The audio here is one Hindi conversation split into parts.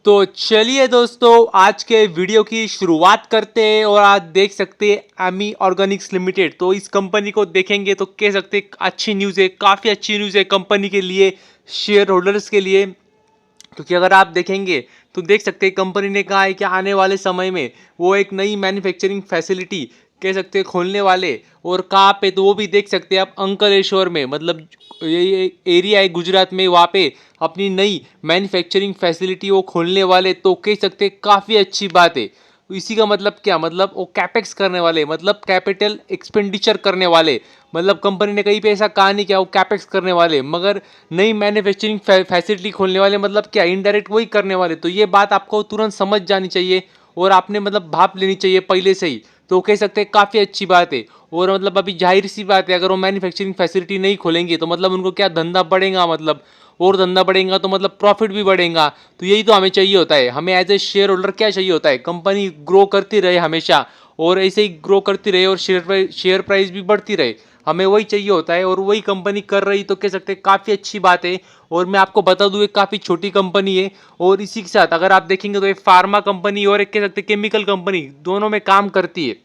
तो चलिए दोस्तों, आज के वीडियो की शुरुआत करते हैं। और आज देख सकते हैं एमी ऑर्गेनिक्स लिमिटेड। तो इस कंपनी को देखेंगे तो कह सकते हैं अच्छी न्यूज़ है, काफ़ी अच्छी न्यूज़ है कंपनी के लिए, शेयर होल्डर्स के लिए। क्योंकि अगर आप देखेंगे तो देख सकते हैं कंपनी ने कहा है कि आने वाले समय में वो एक नई मैन्युफैक्चरिंग फैसिलिटी कह सकते हैं खोलने वाले। और कहाँ पे, तो वो भी देख सकते हैं आप अंकलेश्वर में, मतलब ये एरिया है गुजरात में, वहाँ पे अपनी नई मैन्युफैक्चरिंग फैसिलिटी वो खोलने वाले। तो कह सकते हैं काफ़ी अच्छी बात है। इसी का मतलब क्या, मतलब वो कैपेक्स करने वाले, मतलब कैपिटल एक्सपेंडिचर करने वाले। मतलब कंपनी ने कहीं पे ऐसा कहा नहीं क्या वो कैपेक्स करने वाले, मगर नई मैन्युफैक्चरिंग फैसिलिटी खोलने वाले, मतलब क्या इनडायरेक्ट वही करने वाले। तो ये बात आपको तुरंत समझ जानी चाहिए और आपने मतलब भाप लेनी चाहिए पहले से ही। तो कह सकते हैं काफ़ी अच्छी बात है। और मतलब अभी जाहिर सी बात है, अगर वो मैन्युफैक्चरिंग फैसिलिटी नहीं खोलेंगे तो मतलब उनको क्या धंधा बढ़ेगा, मतलब और धंधा बढ़ेगा तो मतलब प्रॉफिट भी बढ़ेगा। तो यही तो हमें चाहिए होता है। हमें एज ए शेयर होल्डर क्या चाहिए होता है, कंपनी ग्रो करती रहे हमेशा, और ऐसे ही ग्रो करती रहे और शेयर प्राइस भी बढ़ती रहे। हमें वही चाहिए होता है और वही कंपनी कर रही, तो कह सकते हैं काफ़ी अच्छी बात है। और मैं आपको बता दूं, एक काफ़ी छोटी कंपनी है। और इसी के साथ अगर आप देखेंगे तो एक फार्मा कंपनी और एक कह सकते हैं केमिकल कंपनी दोनों में काम करती है।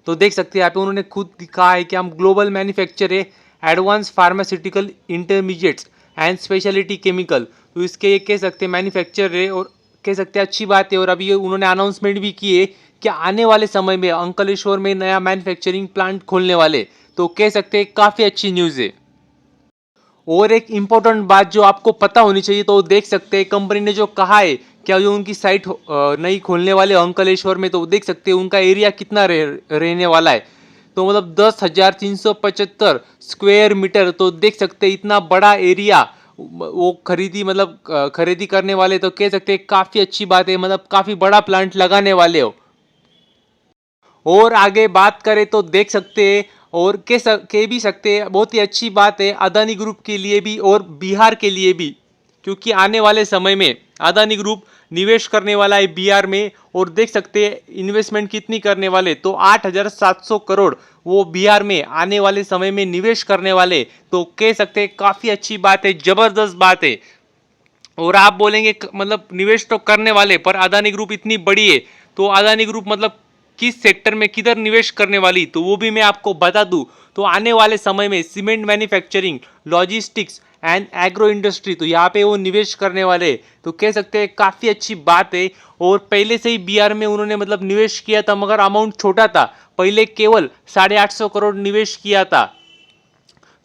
तो देख सकते हैं यहाँ पे उन्होंने खुद कहा है कि हम ग्लोबल मैन्युफैक्चर है advance pharmaceutical intermediates and speciality chemical. तो इसके ये कह सकते हैं मैन्युफैक्चर है और कह सकते हैं अच्छी बात है। और अभी उन्होंने अनाउंसमेंट भी की है कि आने वाले समय में अंकलेश्वर में नया मैन्युफैक्चरिंग प्लांट खोलने वाले। तो कह सकते हैं काफ़ी अच्छी न्यूज़ है। और एक इम्पोर्टेंट बात जो आपको पता होनी चाहिए, तो देख सकते हैं कंपनी ने जो कहा है, क्या जो उनकी साइट नई खोलने वाले अंकलेश्वर में, तो देख सकते हैं उनका एरिया कितना रहने वाला है। तो मतलब 10,375 स्क्वायर मीटर। तो देख सकते हैं इतना बड़ा एरिया वो खरीदी, मतलब खरीदी करने वाले। तो कह सकते हैं काफ़ी अच्छी बात है, मतलब काफ़ी बड़ा प्लांट लगाने वाले हो। और आगे बात करें तो देख सकते हैं और कह भी सकते हैं बहुत ही अच्छी बात है अदानी ग्रुप के लिए भी और बिहार के लिए भी। क्योंकि आने वाले समय में अदानी ग्रुप निवेश करने वाला है बिहार में। और देख सकते हैं इन्वेस्टमेंट कितनी करने वाले, तो 8,700 करोड़ वो बिहार में आने वाले समय में निवेश करने वाले। तो कह सकते हैं काफ़ी अच्छी बात है, ज़बरदस्त बात है। और आप बोलेंगे मतलब निवेश तो करने वाले, पर अदानी ग्रुप इतनी बड़ी है, तो अदानी ग्रुप मतलब किस सेक्टर में किधर निवेश करने वाली, तो वो भी मैं आपको बता दूं। तो आने वाले समय में cement manufacturing, logistics and agro industry, तो यहाँ पे वो निवेश करने वाले। तो कह सकते हैं काफ़ी अच्छी बात है। और पहले से ही बिहार में उन्होंने मतलब निवेश किया था, मगर अमाउंट छोटा था। पहले केवल 850 करोड़ निवेश किया था।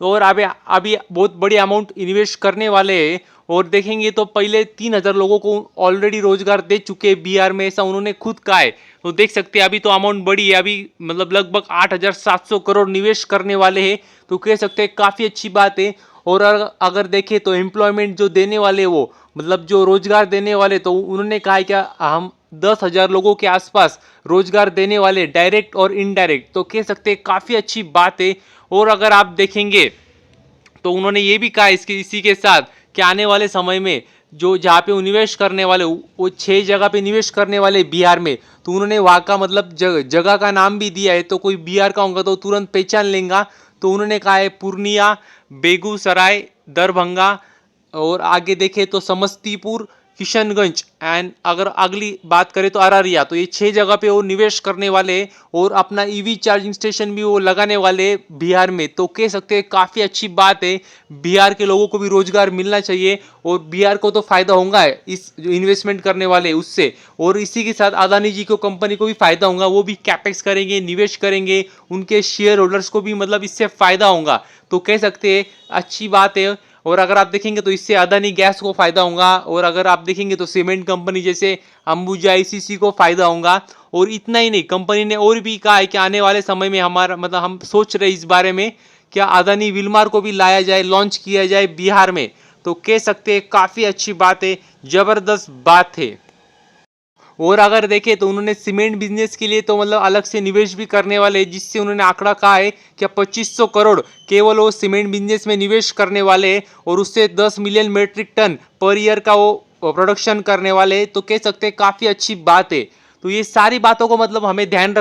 और अभी अभी बहुत बड़ी अमाउंट इन्वेस्ट करने वाले हैं। और देखेंगे तो पहले 3,000 लोगों को ऑलरेडी रोजगार दे चुके हैं बिहार में, ऐसा उन्होंने खुद कहा है। तो देख सकते हैं अभी तो अमाउंट बड़ी है, अभी मतलब लगभग 8,700 करोड़ निवेश करने वाले हैं। तो कह सकते हैं काफ़ी अच्छी बात है। और अगर देखें तो एम्प्लॉयमेंट जो देने वाले, वो मतलब जो रोजगार देने वाले, तो उन्होंने कहा है कि हम 10,000 लोगों के आसपास रोजगार देने वाले, डायरेक्ट और इनडायरेक्ट। तो कह सकते हैं काफ़ी अच्छी बात है। और अगर आप देखेंगे तो उन्होंने ये भी कहा इसके इसी के साथ कि आने वाले समय में जो जहाँ पे वो निवेश करने वाले, वो 6 जगह पे निवेश करने वाले बिहार में। तो उन्होंने वहाँ का मतलब जगह का नाम भी दिया है, तो कोई बिहार का होगा तो तुरंत पहचान लेगा। तो उन्होंने कहा है पूर्णिया, बेगूसराय, दरभंगा, और आगे देखें तो समस्तीपुर, किशनगंज एंड अगर अगली बात करें तो अररिया। तो ये 6 जगह पे वो निवेश करने वाले हैं और अपना ईवी चार्जिंग स्टेशन भी वो लगाने वाले बिहार में। तो कह सकते हैं काफ़ी अच्छी बात है। बिहार के लोगों को भी रोजगार मिलना चाहिए और बिहार को तो फायदा होगा इस जो इन्वेस्टमेंट करने वाले उससे। और इसी के साथ अदानी जी को, कंपनी को भी फायदा होगा, वो भी कैपेक्स करेंगे, निवेश करेंगे, उनके शेयर होल्डर्स को भी मतलब इससे फायदा होगा। तो कह सकते हैं अच्छी बात है। और अगर आप देखेंगे तो इससे अदानी गैस को फायदा होगा। और अगर आप देखेंगे तो सीमेंट कंपनी जैसे अंबुजा आईसीसी को फायदा होगा। और इतना ही नहीं, कंपनी ने और भी कहा है कि आने वाले समय में हमारा मतलब हम सोच रहे इस बारे में क्या अदानी विलमार को भी लाया जाए, लॉन्च किया जाए बिहार में। तो कह सकते हैं काफ़ी अच्छी बात है, ज़बरदस्त बात है। और अगर देखें तो उन्होंने सीमेंट बिजनेस के लिए तो मतलब अलग से निवेश भी करने वाले हैं, जिससे उन्होंने आंकड़ा कहा है कि 2500 करोड़ केवल वो सीमेंट बिजनेस में निवेश करने वाले हैं। और उससे 10 million metric ton per year का वो प्रोडक्शन करने वाले हैं। तो कह सकते हैं काफ़ी अच्छी बात है। तो ये सारी बातों को मतलब हमें ध्यान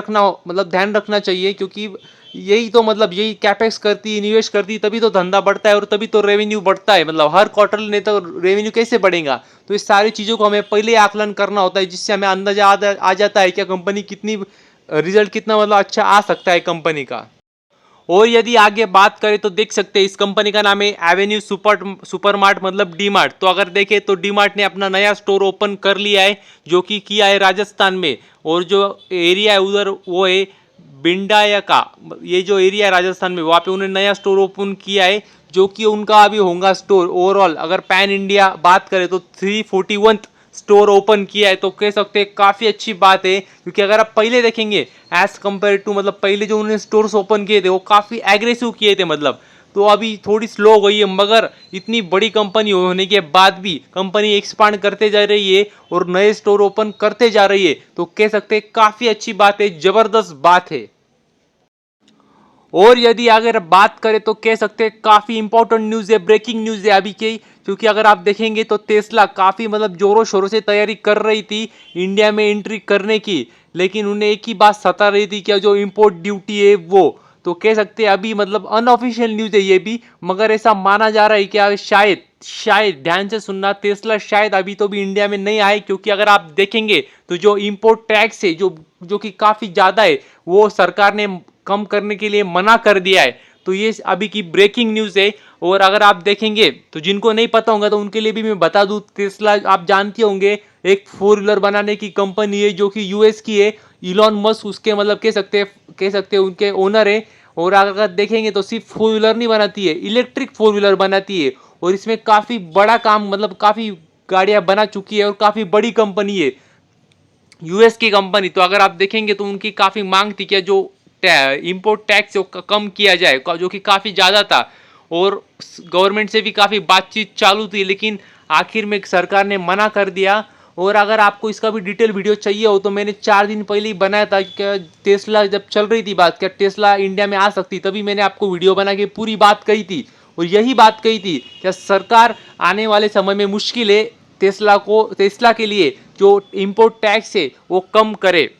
रखना चाहिए, क्योंकि यही तो मतलब यही कैपेक्स करती, इन्वेस्ट करती, तभी तो धंधा बढ़ता है और तभी तो रेवेन्यू बढ़ता है। मतलब हर क्वार्टर ने तो रेवेन्यू कैसे बढ़ेगा? तो इस सारी चीज़ों को हमें पहले आकलन करना होता है, जिससे हमें अंदाजा आ जाता है कि कंपनी कितनी रिजल्ट कितना मतलब अच्छा आ सकता है कंपनी का। और यदि आगे बात करें तो देख सकते हैं इस कंपनी का नाम है एवेन्यू सुपरमार्ट मतलब डी मार्ट। तो अगर देखें तो डी मार्ट ने अपना नया स्टोर ओपन कर लिया है, जो कि किया है राजस्थान में। और जो एरिया है उधर वो है बिंडाया का, ये जो एरिया है राजस्थान में, वहाँ पे उन्होंने नया स्टोर ओपन किया है, जो कि उनका अभी होगा स्टोर ओवरऑल अगर पैन इंडिया बात करें तो 341 स्टोर ओपन किया है। तो कह सकते हैं काफ़ी अच्छी बात है, क्योंकि अगर आप पहले देखेंगे एज कम्पेयर टू मतलब पहले जो उन्होंने स्टोर्स ओपन किए थे वो काफ़ी एग्रेसिव किए थे मतलब। तो अभी थोड़ी स्लो हो गई है, मगर इतनी बड़ी कंपनी होने के बाद भी कंपनी एक्सपांड करते जा रही है और नए स्टोर ओपन करते जा रही है। तो कह सकते हैं काफ़ी अच्छी बात है, ज़बरदस्त बात है। और यदि अगर बात करें तो कह सकते हैं काफ़ी इंपॉर्टेंट न्यूज़ है, ब्रेकिंग न्यूज़ है अभी की। क्योंकि अगर आप देखेंगे तो टेस्ला काफ़ी मतलब जोरों शोरों से तैयारी कर रही थी इंडिया में एंट्री करने की, लेकिन उन्हें एक ही बात सता रही थी कि जो इम्पोर्ट ड्यूटी है वो। तो कह सकते हैं अभी मतलब अनऑफिशियल न्यूज़ है ये भी, मगर ऐसा माना जा रहा है कि शायद शायद ध्यान से सुनना, टेस्ला शायद अभी तो भी इंडिया में नहीं आए। क्योंकि अगर आप देखेंगे तो जो इम्पोर्ट टैक्स है जो कि काफ़ी ज़्यादा है, वो सरकार ने कम करने के लिए मना कर दिया है। तो ये अभी की ब्रेकिंग न्यूज़ है। और अगर आप देखेंगे तो जिनको नहीं पता होगा तो उनके लिए भी मैं बता दूं, टेस्ला आप जानते होंगे एक 4 व्हीलर बनाने की कंपनी है जो कि यूएस की है। इलॉन मस्क उसके मतलब कह सकते हैं उनके ओनर है। और अगर देखेंगे तो सिर्फ 4 व्हीलर नहीं बनाती है, इलेक्ट्रिक 4 व्हीलर बनाती है। और इसमें काफ़ी बड़ा काम मतलब काफ़ी गाड़ियां बना चुकी है और काफ़ी बड़ी कंपनी है, यूएस की कंपनी। तो अगर आप देखेंगे तो उनकी काफ़ी मांग थी कि जो इम्पोर्ट टैक्स कम किया जाए, जो कि काफ़ी ज़्यादा था। और गवर्नमेंट से भी काफ़ी बातचीत चालू थी, लेकिन आखिर में सरकार ने मना कर दिया। और अगर आपको इसका भी डिटेल वीडियो चाहिए हो तो मैंने 4 दिन पहले ही बनाया था, क्या टेस्ला जब चल रही थी बात, क्या टेस्ला इंडिया में आ सकती, तभी मैंने आपको वीडियो बना के पूरी बात कही थी। और यही बात कही थी क्या सरकार आने वाले समय में मुश्किल है टेस्ला के लिए जो इम्पोर्ट टैक्स है वो कम करे।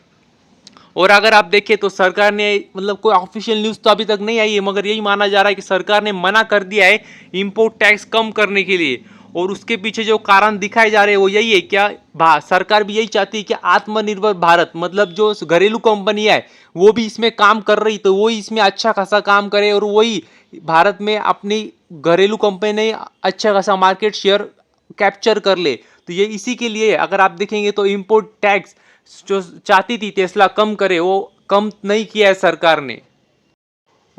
और अगर आप देखें तो सरकार ने मतलब कोई ऑफिशियल न्यूज़ तो अभी तक नहीं आई है, मगर यही माना जा रहा है कि सरकार ने मना कर दिया है इम्पोर्ट टैक्स कम करने के लिए। और उसके पीछे जो कारण दिखाए जा रहे हैं वो यही है, क्या सरकार भी यही चाहती है कि आत्मनिर्भर भारत मतलब जो घरेलू कंपनी है वो भी इसमें काम कर रही, तो वही इसमें अच्छा खासा काम करे और वही भारत में अपनी घरेलू कंपनी अच्छा खासा मार्केट शेयर कैप्चर कर ले। तो ये इसी के लिए अगर आप देखेंगे तो इम्पोर्ट टैक्स जो चाहती थी टेस्ला कम करे, वो कम नहीं किया है सरकार ने।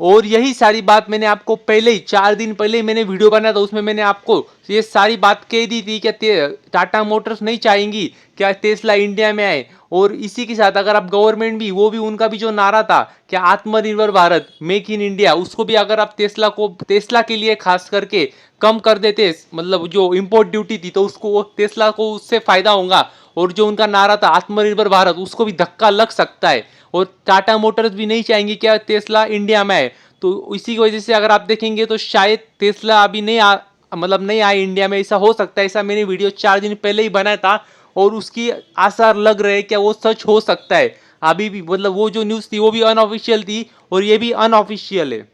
और यही सारी बात मैंने आपको पहले ही 4 दिन पहले ही मैंने वीडियो बनाया था, उसमें मैंने आपको ये सारी बात कह दी थी कि टाटा मोटर्स नहीं चाहेंगी क्या टेस्ला इंडिया में आए। और इसी के साथ अगर आप गवर्नमेंट भी वो भी उनका भी जो नारा था कि आत्मनिर्भर भारत मेक इन इंडिया, उसको भी अगर आप टेस्ला के लिए खास करके कम कर देते मतलब जो इम्पोर्ट ड्यूटी थी, तो उसको टेस्ला को उससे फायदा होगा। और जो उनका नारा था आत्मनिर्भर भारत, उसको भी धक्का लग सकता है। और टाटा मोटर्स भी नहीं चाहेंगे क्या टेस्ला इंडिया में आए। तो इसी की वजह से अगर आप देखेंगे तो शायद टेस्ला अभी मतलब नहीं आए इंडिया में, ऐसा हो सकता है। ऐसा मैंने वीडियो 4 दिन पहले ही बनाया था और उसकी आसार लग रहे हैं क्या वो सच हो सकता है। अभी भी मतलब वो जो न्यूज़ थी वो भी अनऑफिशियल थी और ये भी अनऑफिशियल है।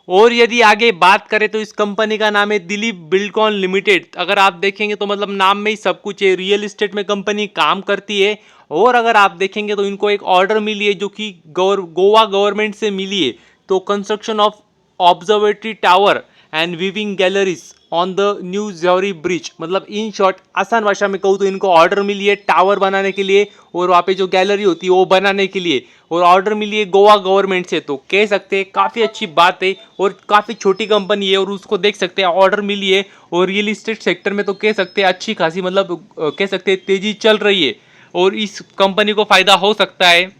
और यदि आगे बात करें तो इस कंपनी का नाम है दिलीप बिल्डकॉन लिमिटेड। अगर आप देखेंगे तो मतलब नाम में ही सब कुछ है, रियल इस्टेट में कंपनी काम करती है। और अगर आप देखेंगे तो इनको एक ऑर्डर मिली है जो कि गोवा गवर्नमेंट से मिली है। तो construction of observatory tower and viewing galleries on the new Jauhari bridge, मतलब इन शॉर्ट आसान भाषा में कहूँ तो इनको ऑर्डर मिली है टावर बनाने के लिए और वहाँ पे जो गैलरी होती है वो बनाने के लिए। और ऑर्डर मिली है गोवा गवर्नमेंट से। तो कह सकते हैं काफ़ी अच्छी बात है और काफ़ी छोटी कंपनी है और उसको देख सकते हैं ऑर्डर मिली है। और रियल इस्टेट सेक्टर में तो कह सकते हैं अच्छी खासी मतलब कह सकते हैं तेज़ी चल रही है और इस कंपनी को फ़ायदा हो सकता है।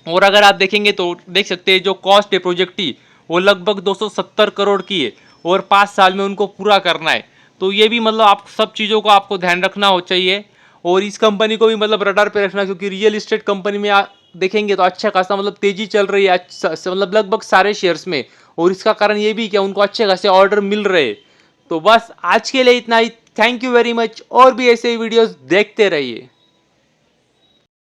और अगर आप देखेंगे तो देख सकते हैं जो कॉस्ट है प्रोजेक्ट की वो लगभग 270 करोड़ की है और 5 साल में उनको पूरा करना है। तो ये भी मतलब आप सब चीज़ों को आपको ध्यान रखना हो चाहिए और इस कंपनी को भी मतलब रडार पे रखना, क्योंकि रियल इस्टेट कंपनी में देखेंगे तो अच्छा खासा मतलब तेजी चल रही है मतलब लगभग सारे शेयर्स में। और इसका कारण ये भी क्या उनको अच्छे खासे ऑर्डर मिल रहे। तो बस आज के लिए इतना ही। थैंक यू वेरी मच और भी ऐसे वीडियोस देखते रहिए।